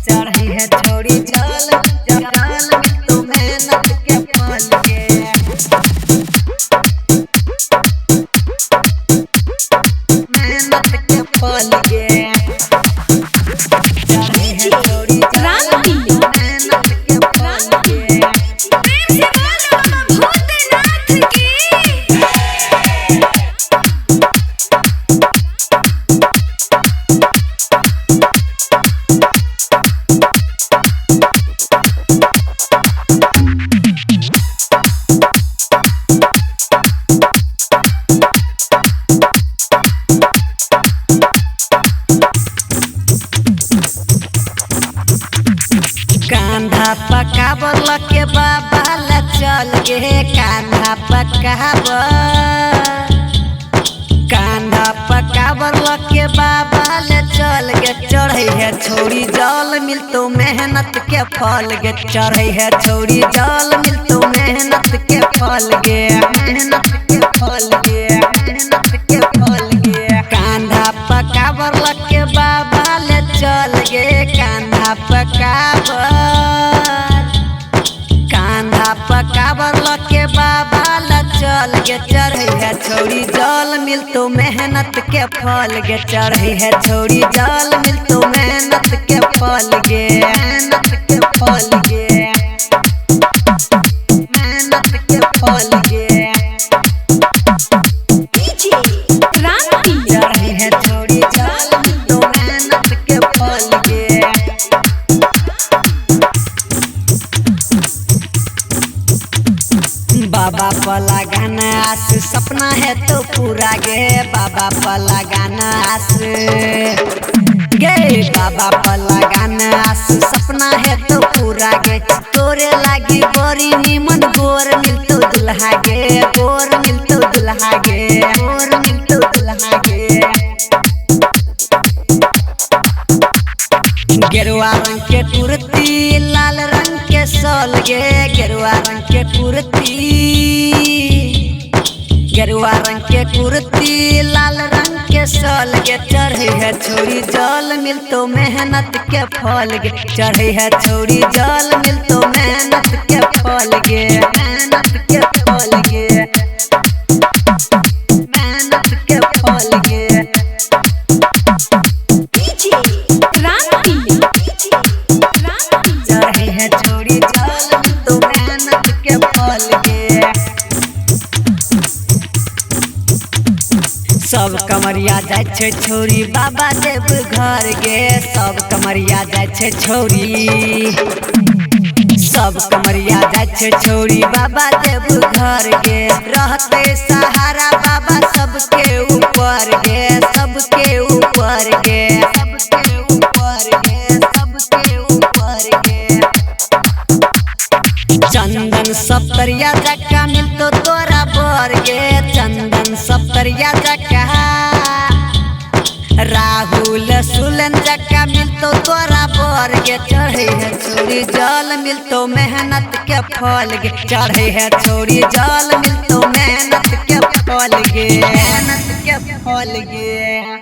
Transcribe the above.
चढ़ी है छोड़ी जल जल तू मेहनत के फल गे। मेहनत के फल गे। चढ़ी है छोड़ी जल मेहनत के फल गे। प्रेम से बोलो बाबा भूतनाथ की। कांधा पकावल के बाबा ला चल गे। कांधा पकावल के बाबा ला चल गे। चढ़ई है छोड़ी जल मिल तो मेहनत के फल गे। चढ़ई है छोड़ी जल मिल तो मेहनत के फल गे। मेहनत के फल गे। मेहनत के फल गे। कांधा पकावल के बाबा ला चल गे। कांधा पकावल के बाबा ला चल गे। चढ़ई है छोड़ी जल मिल तो मेहनत के फल गे। चढ़ई है छोड़ी जल मिल तो मेहनत के फल गे। मेहनत के फल गे। मेहनत के फल गे। चढ़ई है छोड़ी जल मिल तो मेहनत के फल गे। बाबा पला गाना आस सपना है तो पूरा गे। बाबा पला गाना आस गे। बाबा पला गाना आस सपना है तो पूरा गे। तोरे लागी बड़ी निमन गोर मिल तो दुल्हा गे। गोर मिल तो दुल्हा गे। गोर मिल तो दुल्हा गे। गेरुआ रंग के कुर्ती लाल रंग के शॉल गे। गेरुआ रंग के कुर्ती। गेरुआ रंग के कुर्ती लाल रंग के शॉल गे। चढ़ई है छोड़ी जल मिल तो मेहनत के फल गे। चढ़ई है छोड़ी जल मिल तो मेहनत के फल गे। मेहनत के फल गे। मेहनत के फल गे। चढ़ई है छोड़ी जल मिल तो मेहनत के फल गे। सब कमरिया जाय छे छोरी बाबा देव घर गे। सब कमरिया जाय छे छोरी। सब कमरिया जाय छे छोरी बाबा देव घर गे। रहते सहारा बाबा सबके ऊपर गे। सबके ऊपर गे। सबके ऊपर गे। सबके ऊपर गे। चंदन सप्तरिया जक्का मिल तो तोरा बर गे। चंदन सप्तरिया जक्का। राहुल सुलन जक्का मिल तो तोरा बर गे। चढ़ई है छोड़ी जल मिल तो मेहनत के फल गे। चढ़ई है छोड़ी जल मिल तो मेहनत के फल गे। मेहनत के फल गे।